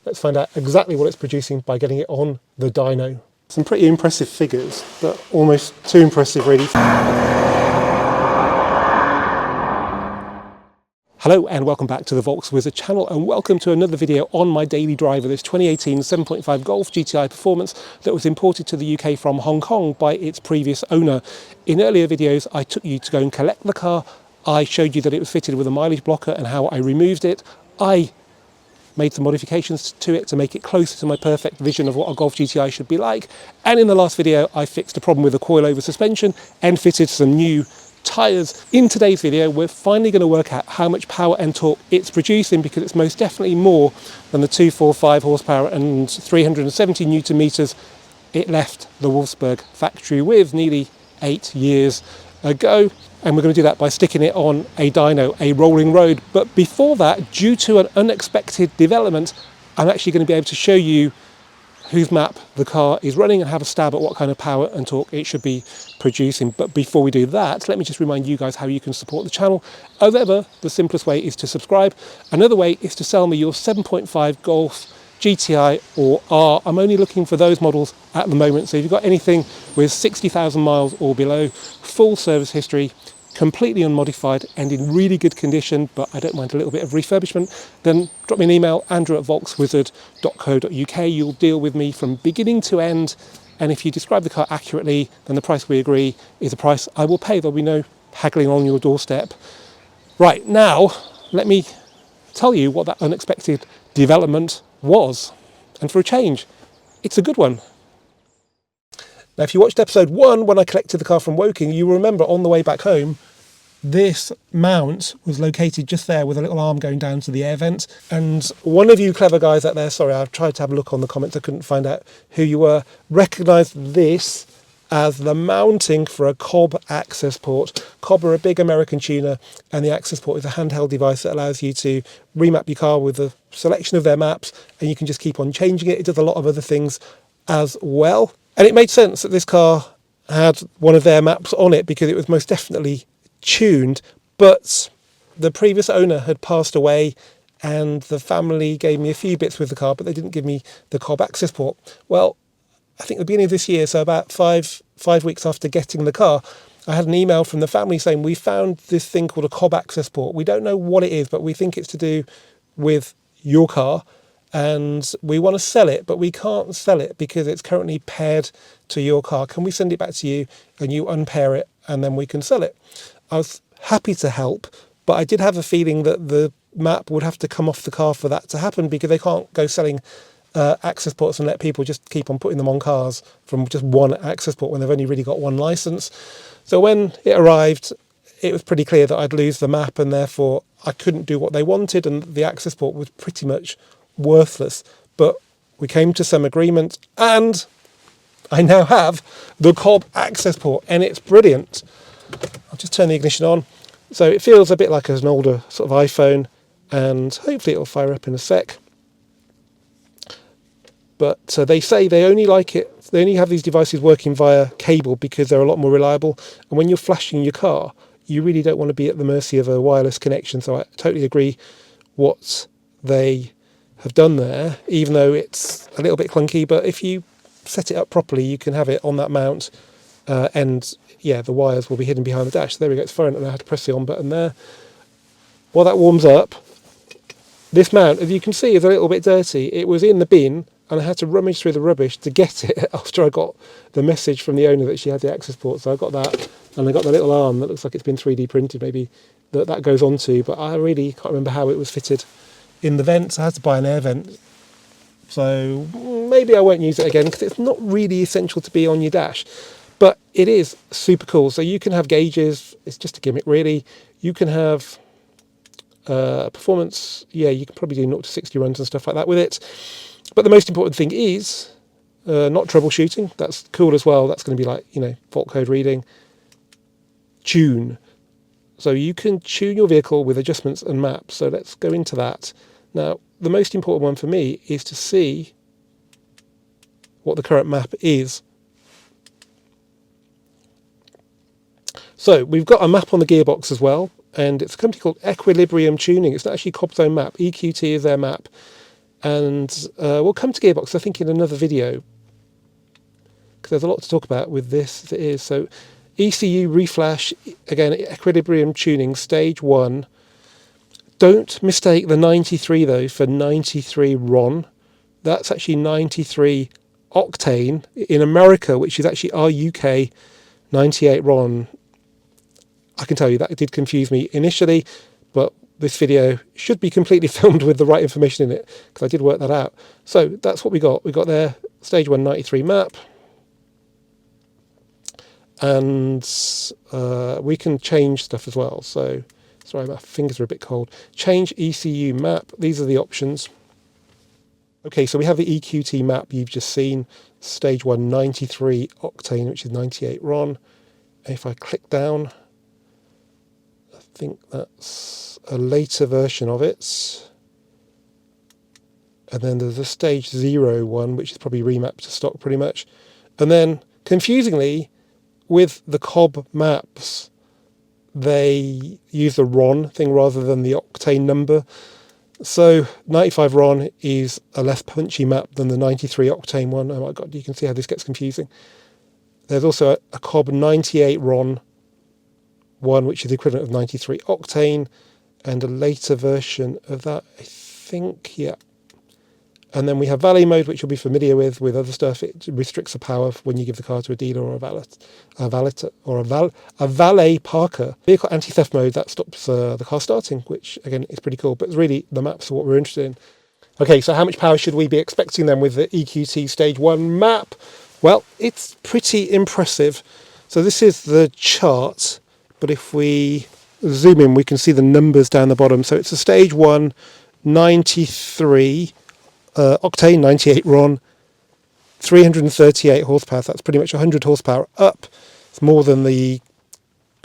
let's find out exactly what it's producing by getting it on the dyno. Some pretty impressive figures, but almost too impressive really. Hello and welcome back to the Volks Wizard channel, and welcome to another video on my daily drive of this 2018 7.5 Golf GTI Performance that was imported to the UK from Hong Kong by its previous owner. In earlier videos I took you to go and collect the car. I showed you that it was fitted with a mileage blocker and how I removed it. I made some modifications to it to make it closer to my perfect vision of what a Golf GTI should be like. And in the last video I fixed a problem with the coilover suspension and fitted some new tyres. In today's video we're finally going to work out how much power and torque it's producing, because it's most definitely more than the 245 horsepower and 370 newton meters it left the Wolfsburg factory with nearly 8 years ago. And we're going to do that by sticking it on a dyno, a rolling road. But before that, due to an unexpected development, I'm actually going to be able to show you whose map the car is running and have a stab at what kind of power and torque it should be producing. But before we do that, let me just remind you guys how you can support the channel. As ever, the simplest way is to subscribe. Another way is to sell me your 7.5 Golf GTI or R. I'm only looking for those models at the moment, so if you've got anything with 60,000 miles or below, full service history, completely unmodified and in really good condition, but I don't mind a little bit of refurbishment, then drop me an email, andrew@volkswizard.co.uk. You'll deal with me from beginning to end, and if you describe the car accurately, then the price we agree is the price I will pay. There'll be no haggling on your doorstep. Right, now let me tell you what that unexpected development was, and for a change, it's a good one. Now, if you watched episode 1 when I collected the car from Woking, you will remember on the way back home, this mount was located just there with a little arm going down to the air vent. And one of you clever guys out there, sorry, I've tried to have a look on the comments, I couldn't find out who you were, recognised this as the mounting for a Cobb Accessport. Cobb are a big American tuner, and the Accessport is a handheld device that allows you to remap your car with a selection of their maps, and you can just keep on changing it. It does a lot of other things as well. And it made sense that this car had one of their maps on it because it was most definitely tuned, but the previous owner had passed away and the family gave me a few bits with the car, but they didn't give me the Cobb Accessport. Well, I think at the beginning of this year, so about five weeks after getting the car, I had an email from the family saying, we found this thing called a Cobb Accessport. We don't know what it is, but we think it's to do with your car, and we want to sell it, but we can't sell it because it's currently paired to your car. Can we send it back to you and you unpair it and then we can sell it? I was happy to help, but I did have a feeling that the map would have to come off the car for that to happen, because they can't go selling Accessports and let people just keep on putting them on cars from just one Accessport when they've only really got one license. So when it arrived, it was pretty clear that I'd lose the map, and therefore I couldn't do what they wanted, and the Accessport was pretty much worthless. But we came to some agreement, and I now have the Cobb Accessport, and it's brilliant. I'll just turn the ignition on. So it feels a bit like an older sort of iPhone, and hopefully it'll fire up in a sec. But they say they only like it, they only have these devices working via cable because they're a lot more reliable, and when you're flashing your car you really don't want to be at the mercy of a wireless connection. So I totally agree what they have done there, even though it's a little bit clunky, but if you set it up properly you can have it on that mount, and yeah, the wires will be hidden behind the dash. So there we go, it's firing. I know how to press the on button there. While that warms up, this mount, as you can see, is a little bit dirty. It was in the bin and I had to rummage through the rubbish to get it after I got the message from the owner that she had the Accessport. So I got that, and I got the little arm that looks like it's been 3D printed maybe, that goes onto, but I really can't remember how it was fitted in the vents. I had to buy an air vent, so maybe I won't use it again because it's not really essential to be on your dash, but it is super cool. So you can have gauges, it's just a gimmick really. You can have performance, yeah, you can probably do 0 to 60 runs and stuff like that with it, but the most important thing is not troubleshooting. That's cool as well. That's going to be like, you know, fault code reading. Tune. So you can tune your vehicle with adjustments and maps. So let's go into that. Now, the most important one for me is to see what the current map is. So we've got a map on the gearbox as well, and it's a company called Equilibrium Tuning. It's not actually Cobb's own map. EQT is their map. And we'll come to gearbox, I think, in another video, because there's a lot to talk about with this as it is. So ECU reflash, again, equilibrium tuning, stage 1. Don't mistake the 93 though for 93 RON. That's actually 93 octane in America, which is actually our UK 98 RON. I can tell you that did confuse me initially, but this video should be completely filmed with the right information in it, because I did work that out. So that's what we got. We got there stage 1 93 map. And we can change stuff as well. So, sorry, my fingers are a bit cold. Change ECU map. These are the options. Okay, so we have the EQT map you've just seen. Stage 1 93 octane, which is 98 RON. And if I click down, I think that's a later version of it. And then there's a stage 0 one, which is probably remapped to stock pretty much. And then, confusingly, with the Cobb maps, they use the RON thing rather than the octane number. So 95 RON is a less punchy map than the 93 octane one. Oh my god, you can see how this gets confusing. There's also a Cobb 98 RON one, which is the equivalent of 93 octane, and a later version of that, I think, yeah. And then we have valet mode, which you'll be familiar with other stuff. It restricts the power when you give the car to a dealer or a valet parker. Vehicle anti-theft mode, that stops the car starting, which again is pretty cool. But really, the maps are what we're interested in. Okay, so how much power should we be expecting then with the EQT Stage 1 map? Well, it's pretty impressive. So this is the chart, but if we zoom in, we can see the numbers down the bottom. So it's a Stage 1 93 octane, 98 RON, 338 horsepower. That's pretty much 100 horsepower up. It's more than the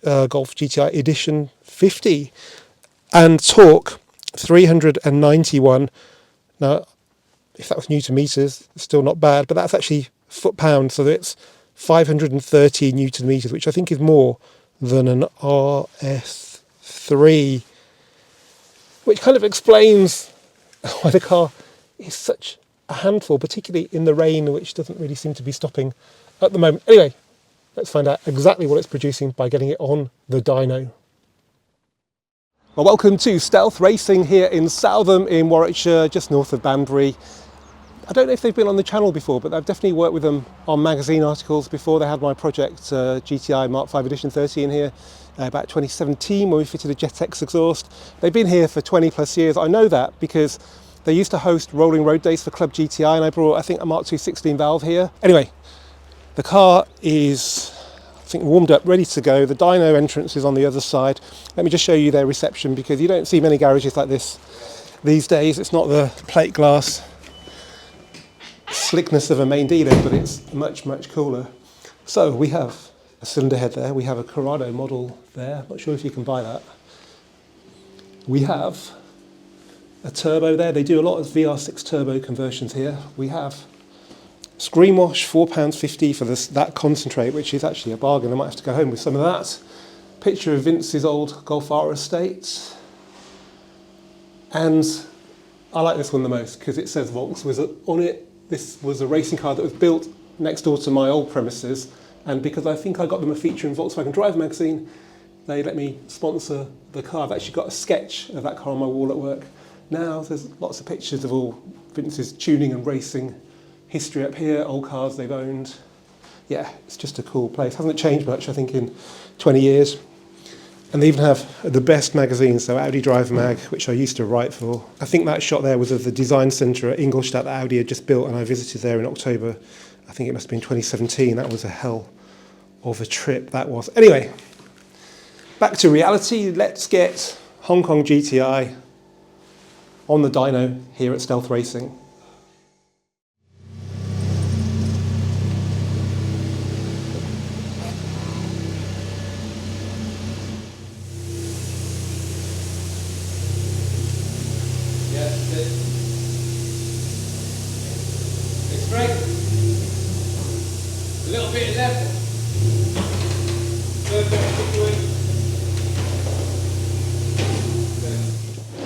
Golf GTI Edition 50. And torque, 391. Now, if that was Newton meters, it's still not bad, but that's actually foot-pounds, so it's 530 Newton meters, which I think is more than an RS3, which kind of explains why the car is such a handful, particularly in the rain, which doesn't really seem to be stopping at the moment. Anyway, let's find out exactly what it's producing by getting it on the dyno. Well, welcome to Stealth Racing here in Southam in Warwickshire, just north of Banbury. I don't know if they've been on the channel before, but I've definitely worked with them on magazine articles before. They had my project GTI Mark 5 Edition 30 in here about 2017 when we fitted a Jet-X exhaust. They've been here for 20 plus years. I know that because they used to host rolling road days for Club GTI, and I brought, I think, a Mark II 16 valve here. Anyway, the car is, I think, warmed up, ready to go. The dyno entrance is on the other side. Let me just show you their reception, because you don't see many garages like this these days. It's not the plate glass slickness of a main dealer, but it's much, much cooler. So we have a cylinder head there. We have a Corrado model there. Not sure if you can buy that. We have a turbo there. They do a lot of VR6 turbo conversions here. We have screen wash, £4.50 for that concentrate, which is actually a bargain. I might have to go home with some of that. Picture of Vince's old Golf R estate. And I like this one the most because it says Volks was on it. This was a racing car that was built next door to my old premises, and because I think I got them a feature in Volkswagen Drive magazine, they let me sponsor the car. I've actually got a sketch of that car on my wall at work. Now there's lots of pictures of all Vince's tuning and racing history up here, old cars they've owned. Yeah, it's just a cool place. Hasn't changed much, I think, in 20 years. And they even have the best magazines, so Audi Drive Mag, which I used to write for. I think that shot there was of the design centre at Ingolstadt that Audi had just built, and I visited there in October. I think it must have been 2017. That was a hell of a trip, that was. Anyway, back to reality. Let's get Hong Kong GTI on the dyno here at Stealth Racing. It's great. A little bit of level.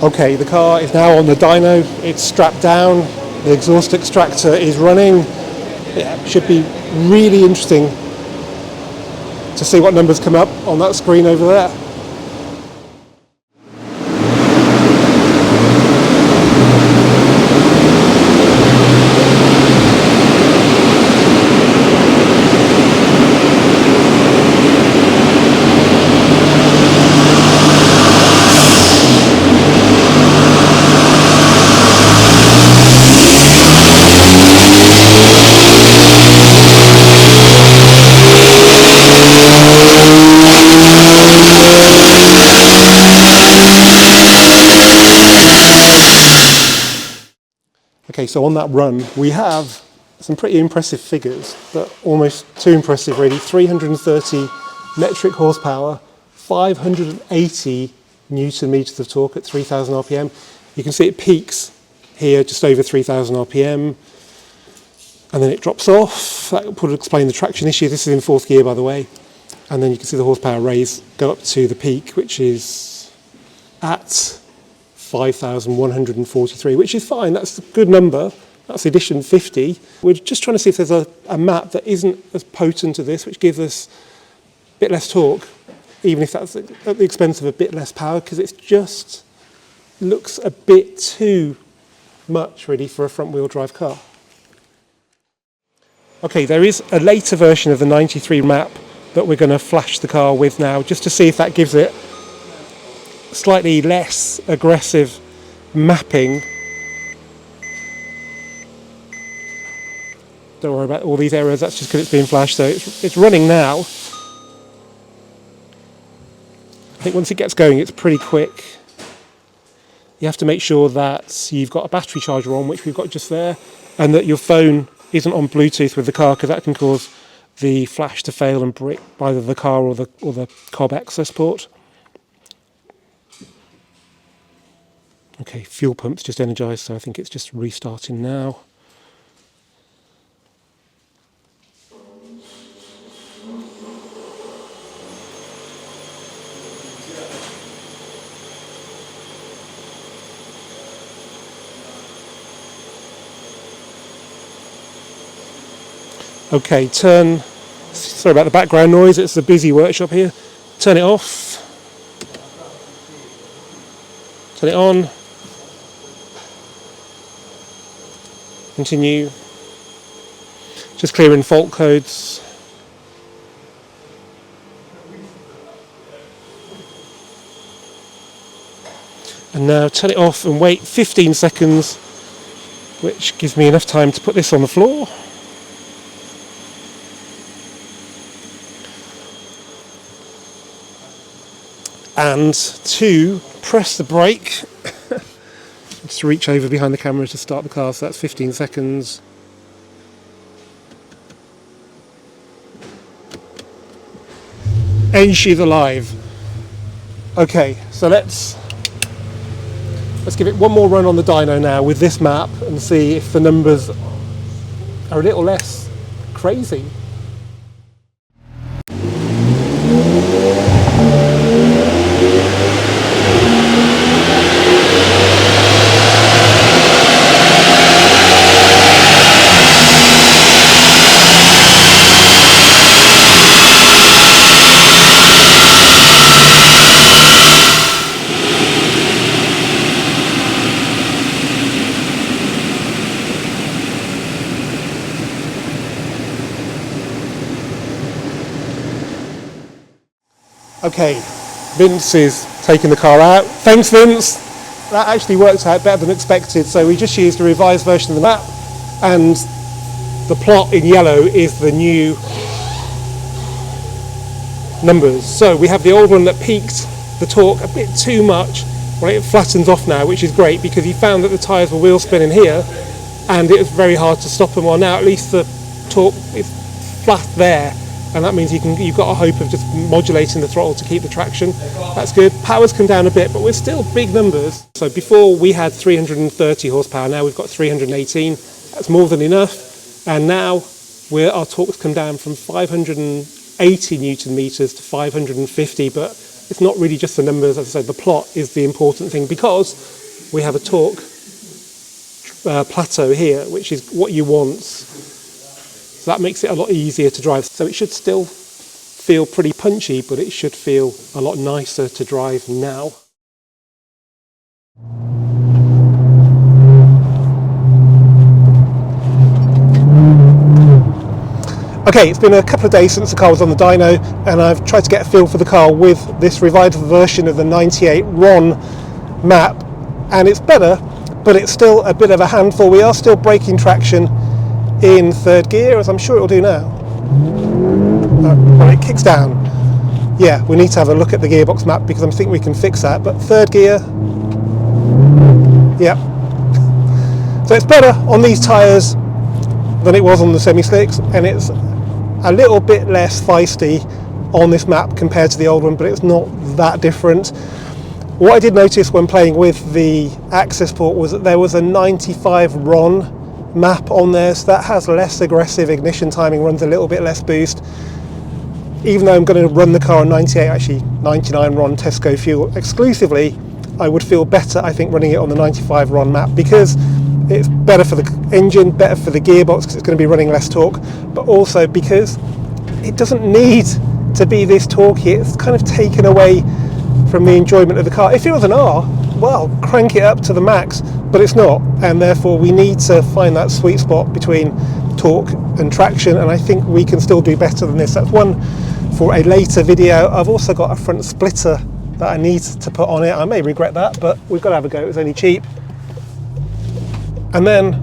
Okay, the car is now on the dyno, it's strapped down, the exhaust extractor is running. Yeah, should be really interesting to see what numbers come up on that screen over there. Okay, so on that run, we have some pretty impressive figures, but almost too impressive really. 330 metric horsepower, 580 Newton meters of torque at 3,000 RPM. You can see it peaks here just over 3,000 RPM, and then it drops off. That would explain the traction issue. This is in fourth gear, by the way. And then you can see the horsepower raise go up to the peak, which is at 5,143, which is fine. That's a good number. That's Edition 50. We're just trying to see if there's a map that isn't as potent as this, which gives us a bit less torque, even if that's at the expense of a bit less power, because it just looks a bit too much really for a front-wheel drive car. Okay, there is a later version of the 93 map that we're going to flash the car with now, just to see if that gives it slightly less aggressive mapping. Don't worry about all these errors, that's just because it's being flashed. So it's running now. I think once it gets going, it's pretty quick. You have to make sure that you've got a battery charger on, which we've got just there, and that your phone isn't on Bluetooth with the car, because that can cause the flash to fail and break either the car or the Cobb Accessport. Okay, fuel pump's just energized, so I think it's just restarting now. Okay, sorry about the background noise, it's a busy workshop here. Turn it off. Turn it on. Continue. Just clearing fault codes. And now turn it off and wait 15 seconds, which gives me enough time to put this on the floor. And to press the brake. Just reach over behind the camera to start the car, so that's 15 seconds. And she's alive. Okay, so let's give it one more run on the dyno now with this map and see if the numbers are a little less crazy. Okay, Vince is taking the car out. Thanks, Vince. That actually worked out better than expected. So we just used a revised version of the map, and the plot in yellow is the new numbers. So we have the old one that peaked the torque a bit too much. Well, it flattens off now, which is great because he found that the tyres were wheel spinning here, and it was very hard to stop them. Well, now at least the torque is flat there. And that means you've got a hope of just modulating the throttle to keep the traction. That's good. Power's come down a bit, but we're still big numbers. So before we had 330 horsepower, now we've got 318. That's more than enough. And now our torque's come down from 580 Newton meters to 550, but it's not really just the numbers. As I said, the plot is the important thing, because we have a torque plateau here, which is what you want. So that makes it a lot easier to drive. So it should still feel pretty punchy, but it should feel a lot nicer to drive now. Okay, it's been a couple of days since the car was on the dyno, and I've tried to get a feel for the car with this revised version of the 98 RON map, and it's better, but it's still a bit of a handful. We are still braking traction in third gear, as I'm sure it'll do now. Well, it kicks down. Yeah, we need to have a look at the gearbox map, because I think we can fix that, but third gear, yeah. So it's better on these tyres than it was on the semi-slicks, and it's a little bit less feisty on this map compared to the old one, but it's not that different. What I did notice when playing with the Accessport was that there was a 95 RON map on there, so that has less aggressive ignition timing, runs a little bit less boost. Even though I'm going to run the car on 98, actually 99 RON Tesco fuel exclusively, I would feel better, I think, running it on the 95 RON map, because it's better for the engine, better for the gearbox, because it's going to be running less torque, but also because it doesn't need to be this torquey. It's kind of taken away from the enjoyment of the car. If it was an R, well, crank it up to the max, but it's not, and therefore we need to find that sweet spot between torque and traction, and I think we can still do better than this. That's one for a later video. I've also got a front splitter that I need to put on it. I may regret that, but we've got to have a go. It was only cheap. And then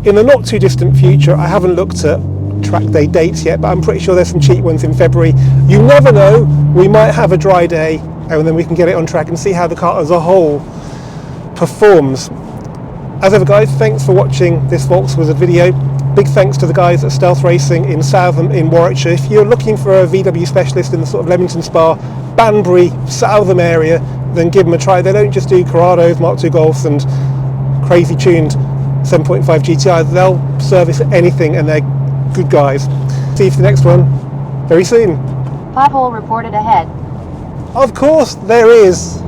in the not too distant future, I haven't looked at track day dates yet, but I'm pretty sure there's some cheap ones in February. You never know, we might have a dry day, and then we can get it on track and see how the car as a whole performs. As ever, guys, thanks for watching this Volkswagen video. Big thanks to the guys at Stealth Racing in Southam in Warwickshire. If you're looking for a VW specialist in the sort of Leamington Spa, Banbury, Southam area, then give them a try. They don't just do Corrados, Mark II Golfs and crazy tuned 7.5 GTI. They'll service anything, and they're good guys. See you for the next one very soon. Pothole reported ahead. Of course there is.